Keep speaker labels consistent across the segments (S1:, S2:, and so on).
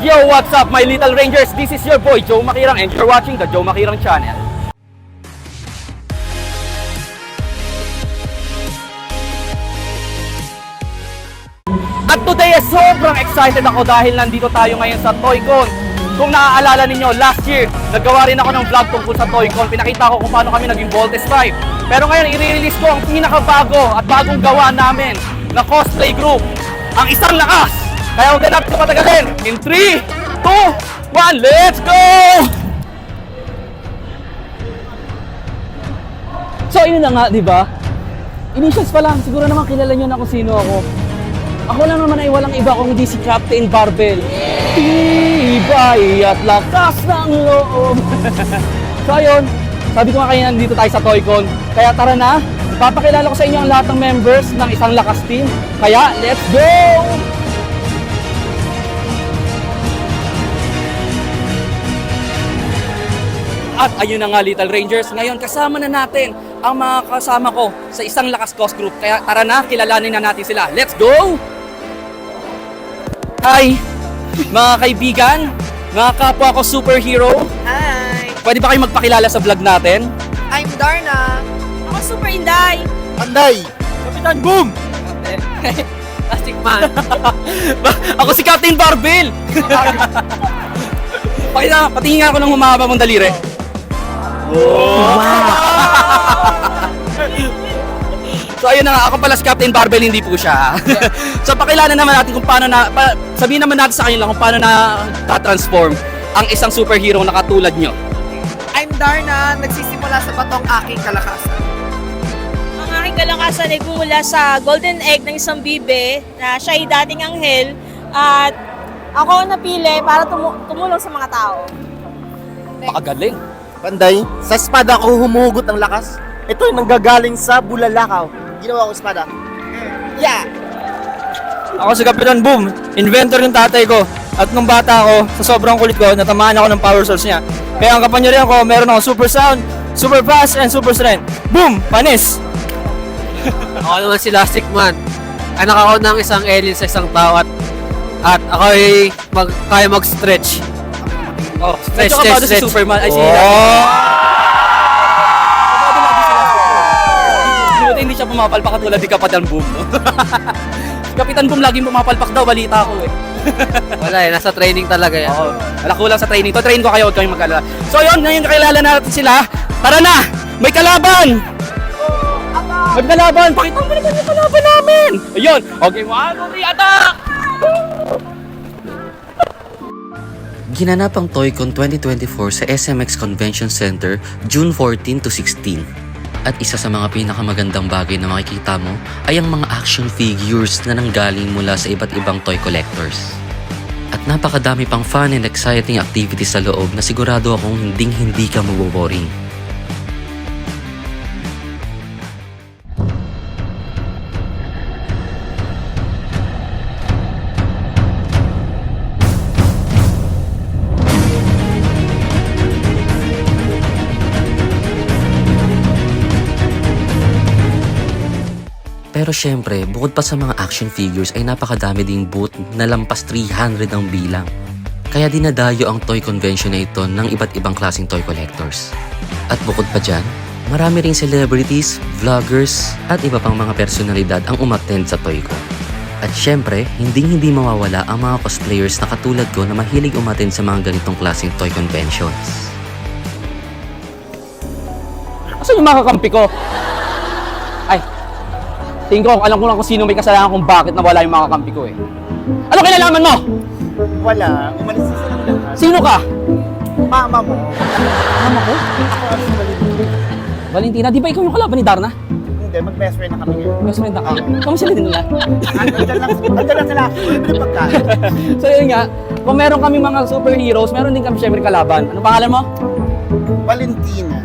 S1: Yo, what's up my little rangers? This is your boy Joe Makirang and you're watching the Joe Makirang channel. At today, sobrang excited ako dahil nandito tayo ngayon sa Toycon. Kung naaalala ninyo, last year, naggawa rin ako ng vlog tungkol sa Toycon. Pinakita ko kung paano kami naging Voltes 5. Pero ngayon, i-release ko ang pinakabago at bagong gawa namin na cosplay group, ang Isang Lakas. Kaya huwag na natin patagalin. In 3, 2, 1, let's go! So, yun na nga, di ba? Initials pa lang, siguro naman kilala nyo na kung sino ako. Ako lang naman ay walang iba kung hindi si Captain Barbell. Tibay at lakas ng loob. So ayun, sabi ko nga kanina nandito tayo sa Toycon. Kaya tara na, papakilala ko sa inyo ang lahat ng members ng Isang Lakas team. Kaya let's go! At ayun na nga Little Rangers, ngayon kasama na natin ang mga kasama ko sa Isang Lakas Cos Group. Kaya tara na, kilalanin na natin sila. Let's go! Hi! Mga kaibigan, mga kapwa ko superhero.
S2: Hi!
S1: Pwede ba kayo magpakilala sa vlog natin?
S2: I'm Darna. Ako Super Inday.
S3: Anday!
S1: Kapitan Boom!
S2: Plastic Man.
S1: Ako si Captain Barbell! Patingin nga ako ng humahaba mong daliri. So ayun na nga, ako pala si Captain Barbell, hindi po siya. So pakilala naman natin kung paano sabihin naman natin sa kanila kung paano na ta-transform ang isang superhero na katulad nyo.
S2: I'm Darna. Nagsisimula sa batong aking kalakasan.
S4: Ang aking kalakasan ay gumula sa golden egg ng isang bibe na siya ay dating anghel at ako ang napili para tumulong sa mga tao.
S1: Pakagaling.
S3: Panday, sa espada ko humuhugot ng lakas. Ito yung nanggagaling sa bulalakaw. Ginawa ko espada. Yeah!
S5: Ako si Kapitan Boom, inventor ng tatay ko. At nung bata ako, sa sobrang kulit ko, natamaan ako ng power source niya. Kaya ang kapanyarihan ko, meron ako super sound, super fast, and super strength. Boom! Panis!
S6: Ako naman si Plastic Man. Anak ako ng isang alien sa isang tao at ako ay kaya mag-stretch.
S1: Oh,
S6: Stretch,
S1: medyo kapado si
S6: stretch.
S1: Superman. Ay, si Buti hindi siya pumapalpak katulad ni Kapitan Boom. No? Si Kapitan Boom laging pumapalpak daw, balita ko eh.
S6: Wala eh, nasa training talaga yan.
S1: Oo, wala kulang sa training. To train ko kayo, huwag kayong mag-alala. So yun, ngayon kakilala natin sila. Tara na! May kalaban! May kalaban! Pakita mo naman yung kalaban namin! Ayun! Okay, 1, 2, 3, attack!
S7: Ginanap ang Toycon 2024 sa SMX Convention Center June 14 to 16. At isa sa mga pinakamagandang bagay na makikita mo ay ang mga action figures na nanggaling mula sa iba't ibang toy collectors. At napakadami pang fun and exciting activities sa loob na sigurado akong hindi ka maboboring. Pero syempre, bukod pa sa mga action figures ay napakadami ding booth na lampas 300 ang bilang. Kaya dinadayo ang toy convention na ito ng iba't ibang klaseng toy collectors. At bukod pa dyan, marami ring celebrities, vloggers, at iba pang mga personalidad ang umattend sa Toycon. At syempre, hindi mawawala ang mga cosplayers na katulad ko na mahilig umattend sa mga ganitong klaseng toy conventions.
S1: Asan yung mga kakampi ko? Ay, tingin ko, alam ko lang kung sino may kasalanan kung bakit nawala yung mga kakampi ko eh. Ano kinalaman mo?
S3: Wala, umalis na silang lahat.
S1: Sino ka?
S3: Mama mo.
S1: Mama ko? Valentina, di ba ikaw yung kalaban ni Darna?
S3: Hindi, mag-best friend na kami ngayon.
S1: Best friend ka. Kamu sila din nila?
S3: Andyan lang sila. Libre pagkain.
S1: So yun nga, kung meron kami mga superheroes, meron din kami syempre kalaban. Ano pangalan mo?
S3: Valentina.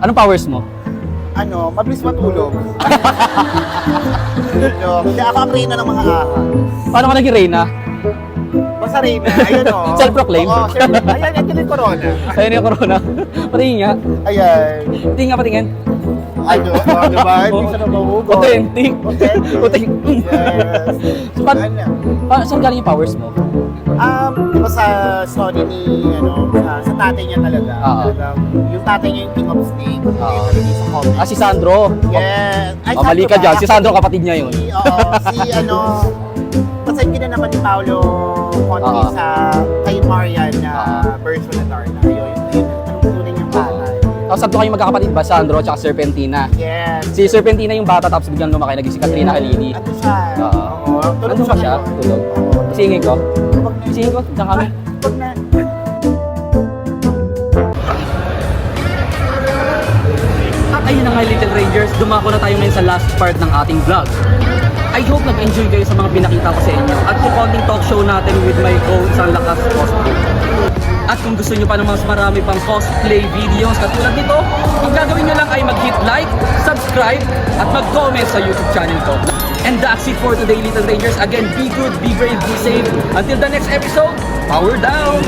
S1: Anong powers mo?
S3: Mabilis matulog. Hindi, ako ang reyna ng mga ahas.
S1: Paano ka naging Reyna?
S3: Basta reyna, ayun o.
S1: Self-proclaim?
S3: Oo, ayan, ito yung corona.
S1: Ayun yung corona. Patingin nga.
S3: Ayan.
S1: Patingin nga, patingin.
S3: Diba? Hindi siya na mahugot.
S1: Authentic.
S3: Authentic.
S1: Authentic.
S3: Yes.
S1: So, saan galing yung powers mo?
S3: Di ba sa story ni, sa tatay niya talaga, talagang, yung tatay niya yung king of snake, talaga sa comment.
S1: Si Sandro.
S3: Yes. Ay,
S1: Mali ka
S3: Sandro
S1: dyan.
S3: ba?
S1: Si Sandro, kapatid niya yun.
S3: Pasensya na naman ni Paolo konti sa kay Marian na version na Darna. Ayun, ang tunay niyang bata.
S1: Tapos sabi ko kayo magkakapatid ba? Sandro at Serpentina.
S3: Yes.
S1: Si Serpentina yung bata tapos biglang lumaki naging si Katrina Halili.
S3: Ano siya? Oo. Tulog
S1: Ano ba siya? Tulog. Isingin ko. Isingin ko. Diyan kami.
S3: Pag na.
S1: At ayun na nga Little Rangers, dumako na tayo ngayon sa last part ng ating vlog. I hope nag-enjoy kayo sa mga pinakita ko sa inyo at yung konting talk show natin with my co-isang lakas cosplay. At kung gusto nyo pa ng mas marami pang cosplay videos katulad nito, ang gagawin nyo lang ay mag-hit like, subscribe, at mag-comment sa YouTube channel ko. And that's it for today, Little Rangers. Again, be good, be brave, be safe. Until the next episode, power down!